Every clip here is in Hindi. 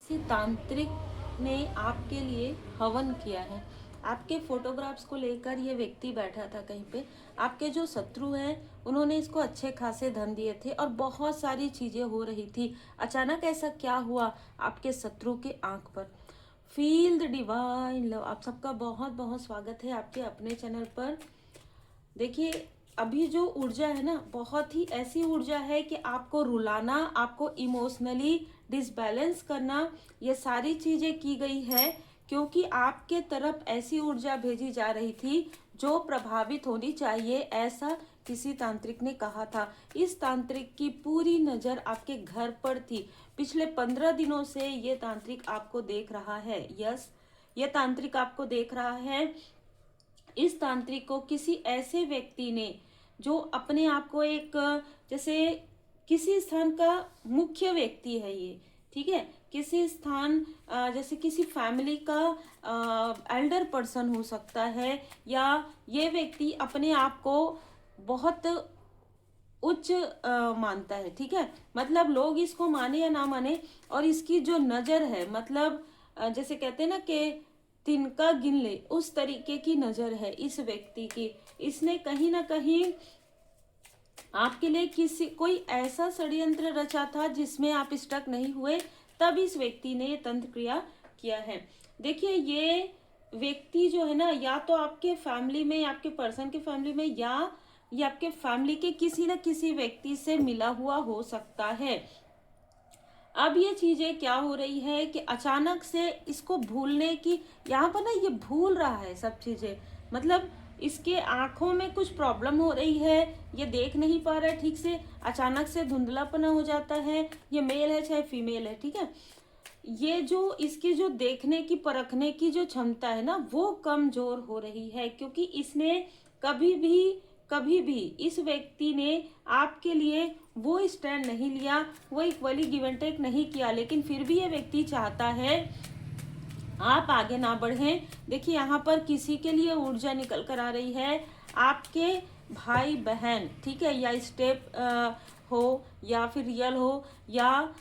किसी तांत्रिक ने आपके लिए हवन किया है। आपके फोटोग्राफ्स को लेकर ये व्यक्ति बैठा था कहीं पे। आपके जो शत्रु हैं उन्होंने इसको अच्छे खासे धन दिए थे और बहुत सारी चीजें हो रही थी। अचानक ऐसा क्या हुआ आपके शत्रु के आंख पर। Feel the divine love. आप सबका बहुत बहुत स्वागत है आपके अपने चैनल पर। देखिए, अभी जो ऊर्जा है ना, बहुत ही ऐसी ऊर्जा है कि आपको रुलाना, आपको इमोशनली डिसबैलेंस करना, ये सारी चीजें की गई है क्योंकि आपके तरफ ऐसी ऊर्जा भेजी जा रही थी जो प्रभावित होनी चाहिए, ऐसा किसी तांत्रिक ने कहा था। इस तांत्रिक की पूरी नजर आपके घर पर थी। पिछले 15 दिनों से ये तांत्रिक आपको देख रहा है। यस, ये तांत्रिक आपको देख रहा है। इस तांत्रिक को किसी ऐसे व्यक्ति ने जो अपने आप को एक, जैसे किसी स्थान का मुख्य व्यक्ति है ये, ठीक है, किसी स्थान, जैसे किसी फैमिली का एल्डर पर्सन हो सकता है, या ये व्यक्ति अपने आप को बहुत उच्च मानता है, ठीक है। मतलब लोग इसको माने या ना माने, और इसकी जो नजर है, मतलब जैसे कहते हैं ना कि तिनका गिन ले, उस तरीके की नजर है इस व्यक्ति की। इसने कहीं ना कहीं आपके लिए किसी कोई ऐसा षड्यंत्र रचा था जिसमें आप स्टक नहीं हुए, तब इस व्यक्ति ने ये तंत्र क्रिया किया है। देखिए, ये व्यक्ति जो है ना, या तो आपके फैमिली में, आपके पर्सन के फैमिली में, या ये आपके फैमिली के किसी न किसी व्यक्ति से मिला हुआ हो सकता है। अब ये चीजें क्या हो रही है कि अचानक से इसको भूलने की, यहाँ पर ना ये भूल रहा है सब चीजें। मतलब इसके आंखों में कुछ प्रॉब्लम हो रही है, ये देख नहीं पा रहा है ठीक से, अचानक से धुंधलापना हो जाता है। ये मेल है चाहे फीमेल है, ठीक है। ये जो इसकी जो देखने की, परखने की जो क्षमता है ना, वो कमजोर हो रही है क्योंकि इसने कभी भी इस व्यक्ति ने आपके लिए वो स्टैंड नहीं लिया, वो इक्वली गिव एंड टेक नहीं किया। लेकिन फिर भी ये व्यक्ति चाहता है आप आगे ना बढ़ें। देखिए, यहाँ पर किसी के लिए ऊर्जा निकल कर आ रही है, आपके भाई बहन, ठीक है, या स्टेप हो, या फिर रियल हो, या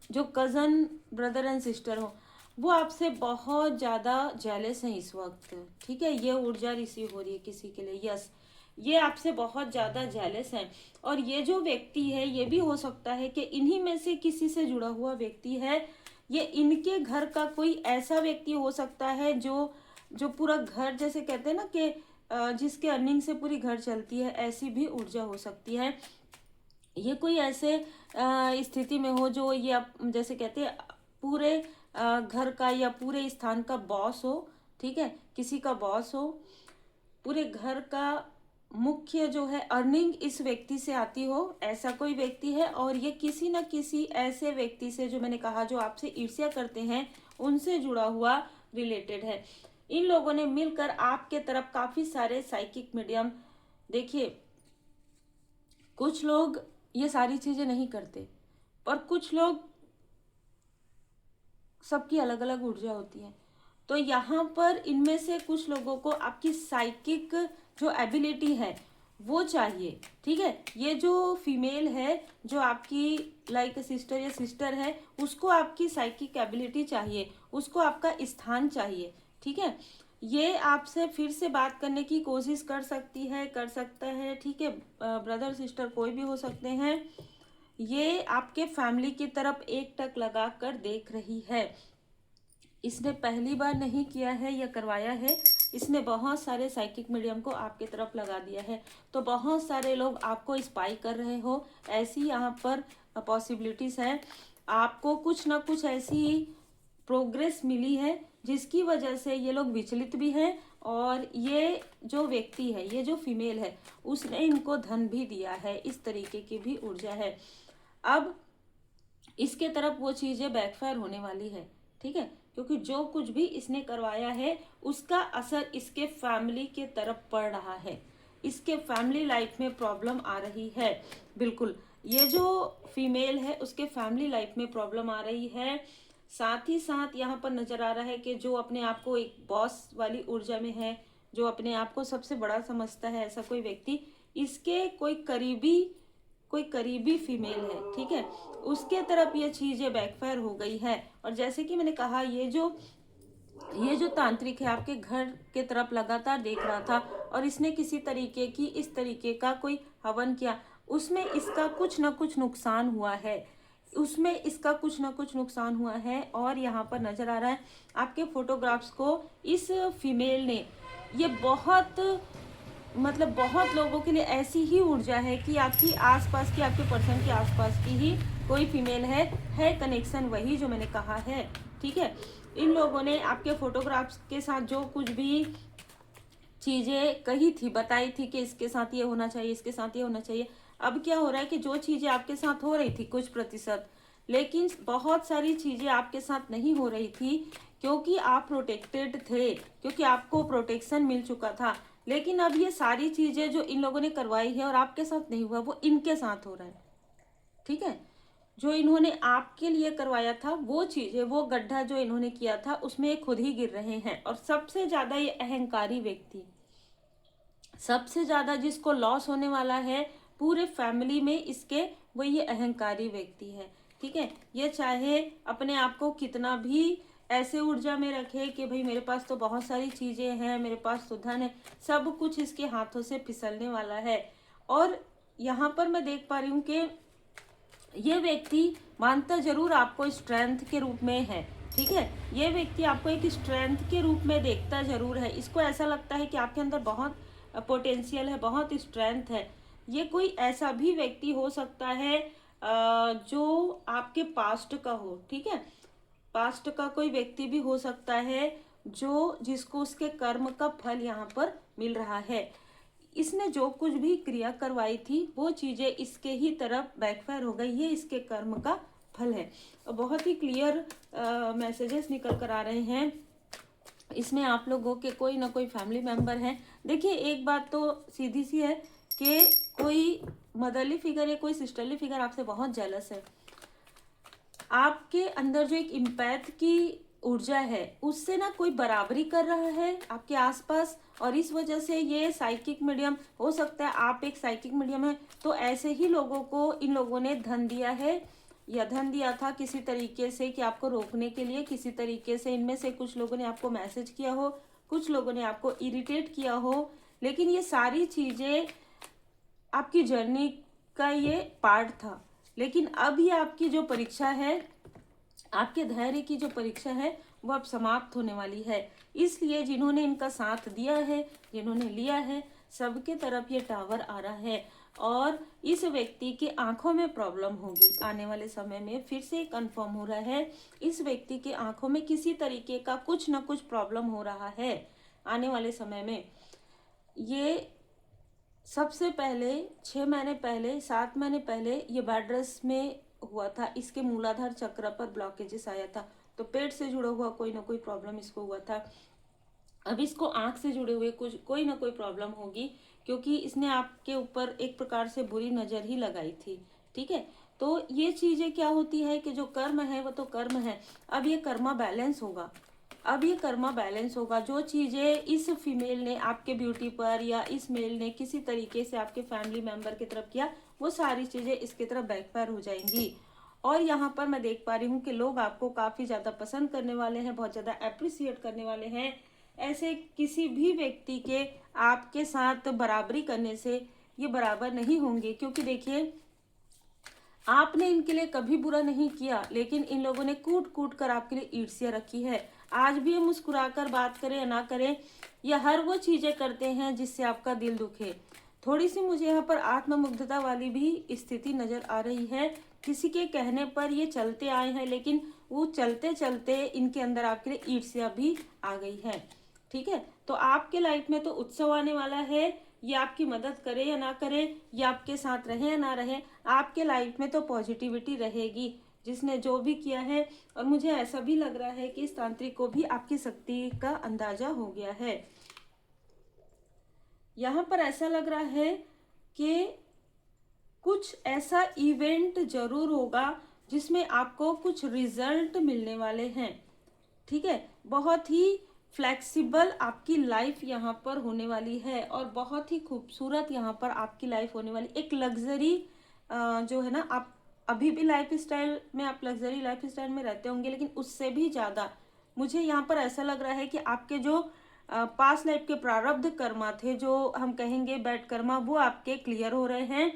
जो कजन ब्रदर एंड सिस्टर हो, वो आपसे बहुत ज़्यादा जेलस हैं इस वक्त, ठीक है। ये ऊर्जा रिसीव हो रही है किसी के लिए। यस, ये आपसे बहुत ज़्यादा जेलस हैं। और ये जो व्यक्ति है, ये भी हो सकता है कि इन्हीं में से किसी से जुड़ा हुआ व्यक्ति है। ये इनके घर का कोई ऐसा व्यक्ति हो सकता है जो जो पूरा घर, जैसे कहते हैं ना कि जिसके अर्निंग से पूरी घर चलती है, ऐसी भी ऊर्जा हो सकती है। ये कोई ऐसे स्थिति में हो जो ये जैसे कहते हैं पूरे घर का या पूरे स्थान का बॉस हो, ठीक है, किसी का बॉस हो, पूरे घर का मुख्य जो है, अर्निंग इस व्यक्ति से आती हो, ऐसा कोई व्यक्ति है। और ये किसी न किसी ऐसे व्यक्ति से, जो मैंने कहा जो आपसे ईर्ष्या करते हैं, उनसे जुड़ा हुआ रिलेटेड है। इन लोगों ने मिलकर आपके तरफ काफी सारे साइकिक मीडियम, देखिए कुछ लोग ये सारी चीजें नहीं करते, पर कुछ लोग, सबकी अलग अलग ऊर्जा होती है। तो यहाँ पर इनमें से कुछ लोगों को आपकी साइकिक जो एबिलिटी है वो चाहिए, ठीक है। ये जो फीमेल है, जो आपकी लाइक सिस्टर या सिस्टर है, उसको आपकी साइकिक एबिलिटी चाहिए, उसको आपका स्थान चाहिए, ठीक है। ये आपसे फिर से बात करने की कोशिश कर सकती है, कर सकता है, ठीक है। ब्रदर सिस्टर कोई भी हो सकते हैं। ये आपके फैमिली की तरफ एक टक लगा कर देख रही है। इसने पहली बार नहीं किया है या करवाया है, इसने बहुत सारे साइकिक मीडियम को आपके तरफ लगा दिया है। तो बहुत सारे लोग आपको स्पाई कर रहे हो, ऐसी यहाँ पर पॉसिबिलिटीज है। आपको कुछ ना कुछ ऐसी प्रोग्रेस मिली है जिसकी वजह से ये लोग विचलित भी हैं। और ये जो व्यक्ति है, ये जो फीमेल है, उसने इनको धन भी दिया है, इस तरीके की भी ऊर्जा है। अब इसके तरफ वो चीजें बैकफायर होने वाली है, ठीक है, क्योंकि जो कुछ भी इसने करवाया है उसका असर इसके फैमिली के तरफ पड़ रहा है, इसके फैमिली लाइफ में प्रॉब्लम आ रही है। बिल्कुल, ये जो फीमेल है उसके फैमिली लाइफ में प्रॉब्लम आ रही है। साथ ही साथ यहाँ पर नजर आ रहा है कि जो अपने आप को एक बॉस वाली ऊर्जा में है, जो अपने आप को सबसे बड़ा समझता है, ऐसा कोई व्यक्ति, इसके कोई करीबी कोई करीबी फीमेल है, ठीक है, उसके तरफ ये चीजें बैकफायर हो गई है। और जैसे कि मैंने कहा, ये जो तांत्रिक है आपके घर के तरफ लगातार देख रहा था और इसने किसी तरीके की इस तरीके का कोई हवन किया, उसमें इसका कुछ ना कुछ नुकसान हुआ है, उसमें इसका कुछ ना कुछ नुकसान हुआ है। और यहाँ पर नजर आ रहा है आपके फोटोग्राफ्स को इस फीमेल ने, ये बहुत मतलब बहुत लोगों के लिए ऐसी ही ऊर्जा है कि आपकी आसपास की, आपके पर्सन के आसपास की ही कोई फीमेल है कनेक्शन वही जो मैंने कहा है, ठीक है। इन लोगों ने आपके फोटोग्राफ्स के साथ जो कुछ भी चीजें कही थी, बताई थी कि इसके साथ ये होना चाहिए, इसके साथ ये होना चाहिए, अब क्या हो रहा है कि जो चीजें आपके साथ हो रही थी कुछ प्रतिशत, लेकिन बहुत सारी चीजें आपके साथ नहीं हो रही थी क्योंकि आप प्रोटेक्टेड थे, क्योंकि आपको प्रोटेक्शन मिल चुका था। लेकिन अब ये सारी चीजें जो इन लोगों ने करवाई है और आपके साथ नहीं हुआ, वो इनके साथ हो रहा है, ठीक है। जो इन्होंने आपके लिए करवाया था वो चीजें, वो गड्ढा जो इन्होंने किया था उसमें ये खुद ही गिर रहे हैं। और सबसे ज्यादा ये अहंकारी व्यक्ति, सबसे ज्यादा जिसको लॉस होने वाला है पूरे फैमिली में इसके, वो ये अहंकारी व्यक्ति है, ठीक है। ये चाहे अपने आप को कितना भी ऐसे ऊर्जा में रखे कि भाई मेरे पास तो बहुत सारी चीजें हैं, मेरे पास तो धन है, सब कुछ इसके हाथों से फिसलने वाला है। और यहाँ पर मैं देख पा रही हूँ कि ये व्यक्ति मानता जरूर आपको स्ट्रेंथ के रूप में है, ठीक है। ये व्यक्ति आपको एक स्ट्रेंथ के रूप में देखता जरूर है, इसको ऐसा लगता है कि आपके अंदर बहुत पोटेंशियल है, बहुत स्ट्रेंथ है। ये कोई ऐसा भी व्यक्ति हो सकता है जो आपके पास्ट का हो, ठीक है, पास्ट का कोई व्यक्ति भी हो सकता है जो जिसको उसके कर्म का फल यहाँ पर मिल रहा है। इसने जो कुछ भी क्रिया करवाई थी वो चीजें इसके ही तरफ बैकफायर हो गई, ये इसके कर्म का फल है। और बहुत ही क्लियर मैसेजेस निकल कर आ रहे हैं इसमें, आप लोगों के कोई ना कोई फैमिली मेंबर है। देखिए एक बात तो सीधी सी है कि कोई मदरली फिगर या कोई सिस्टरली फिगर आपसे बहुत जेलस है, आपके अंदर जो एक इम्पैथ की ऊर्जा है उससे ना कोई बराबरी कर रहा है आपके आसपास, और इस वजह से ये साइकिक मीडियम हो सकता है, आप एक साइकिक मीडियम है, तो ऐसे ही लोगों को इन लोगों ने धन दिया है या धन दिया था किसी तरीके से कि आपको रोकने के लिए, किसी तरीके से इनमें से कुछ लोगों ने आपको मैसेज किया हो, कुछ लोगों ने आपको इरिटेट किया हो। लेकिन ये सारी चीजें आपकी जर्नी का ये पार्ट था। लेकिन अब ये आपकी जो परीक्षा है, आपके धैर्य की जो परीक्षा है वो अब समाप्त होने वाली है। इसलिए जिन्होंने इनका साथ दिया है, जिन्होंने लिया है, सबके तरफ ये टावर आ रहा है। और इस व्यक्ति की आंखों में प्रॉब्लम होगी आने वाले समय में, फिर से कंफर्म हो रहा है इस व्यक्ति की आंखों में किसी तरीके का कुछ ना कुछ प्रॉब्लम हो रहा है आने वाले समय में। ये सबसे पहले 6 महीने पहले, 7 महीने पहले ये बेड रेस्ट में हुआ था, इसके मूलाधार चक्र पर ब्लॉकेजेस आया था, तो पेट से जुड़ा हुआ कोई ना कोई प्रॉब्लम इसको हुआ था। अब इसको आंख से जुड़े हुए कुछ कोई ना कोई प्रॉब्लम होगी, क्योंकि इसने आपके ऊपर एक प्रकार से बुरी नजर ही लगाई थी, ठीक है। तो ये चीजें क्या होती है कि जो कर्म है वो तो कर्म है, अब ये कर्मा बैलेंस होगा, अब ये कर्मा बैलेंस होगा। जो चीजें इस फीमेल ने आपके ब्यूटी पर या इस मेल ने किसी तरीके से आपके फैमिली मेंबर की तरफ किया, वो सारी चीजें इसकी तरफ बैकफायर हो जाएंगी। और यहाँ पर मैं देख पा रही हूँ कि लोग आपको काफी ज्यादा पसंद करने वाले हैं, बहुत ज्यादा अप्रिसिएट करने वाले हैं। ऐसे किसी भी व्यक्ति के आपके साथ बराबरी करने से ये बराबर नहीं होंगे, क्योंकि देखिए आपने इनके लिए कभी बुरा नहीं किया, लेकिन इन लोगों ने कूट कूट कर आपके लिए ईर्ष्या रखी है। आज भी ये मुस्कुराकर बात करें या ना करें, या हर वो चीजें करते हैं जिससे आपका दिल दुखे। थोड़ी सी मुझे यहाँ पर आत्ममुग्धता वाली भी स्थिति नजर आ रही है, किसी के कहने पर ये चलते आए हैं, लेकिन वो चलते चलते इनके अंदर आपके लिए ईर्ष्या भी आ गई है, ठीक है। तो आपके लाइफ में तो उत्सव आने वाला है, ये आपकी मदद करे या ना करे, ये आपके साथ रहे या ना रहे, आपके लाइफ में तो पॉजिटिविटी रहेगी जिसने जो भी किया है। और मुझे ऐसा भी लग रहा है कि इस तांत्रिक को भी आपकी शक्ति का अंदाजा हो गया है। यहाँ पर ऐसा लग रहा है कि कुछ ऐसा इवेंट जरूर होगा जिसमें आपको कुछ रिजल्ट मिलने वाले हैं, ठीक है। बहुत ही फ्लेक्सिबल आपकी लाइफ यहाँ पर होने वाली है और बहुत ही खूबसूरत यहाँ पर आपकी लाइफ होने वाली, एक लग्जरी जो है ना, आप अभी भी लाइफ स्टाइल में, आप लग्जरी लाइफ स्टाइल में रहते होंगे, लेकिन उससे भी ज़्यादा मुझे यहाँ पर ऐसा लग रहा है कि आपके जो पास्ट लाइफ के प्रारब्ध कर्मा थे, जो हम कहेंगे बैड कर्मा, वो आपके क्लियर हो रहे हैं।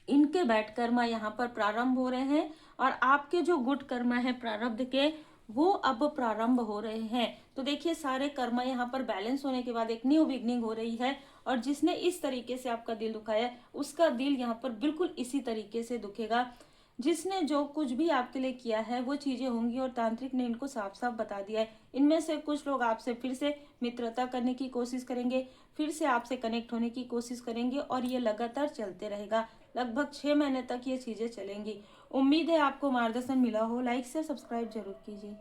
इनके बैड कर्मा यहाँ पर प्रारंभ हो रहे हैं और आपके जो गुड कर्मा है प्रारब्ध के, वो अब प्रारंभ हो रहे हैं। तो देखिए, सारे कर्मा यहाँ पर बैलेंस होने के बाद एक न्यू बिगनिंग हो रही है। और जिसने इस तरीके से आपका दिल दुखाया, उसका दिल यहाँ पर बिल्कुल इसी तरीके से दुखेगा। जिसने जो कुछ भी आपके लिए किया है वो चीजें होंगी, और तांत्रिक ने इनको साफ साफ बता दिया है। इनमें से कुछ लोग आपसे फिर से मित्रता करने की कोशिश करेंगे, फिर से आपसे कनेक्ट होने की कोशिश करेंगे, और ये लगातार चलते रहेगा। लगभग 6 महीने तक ये चीजें चलेंगी। उम्मीद है आपको मार्गदर्शन मिला हो। लाइक से सब्सक्राइब जरूर कीजिए।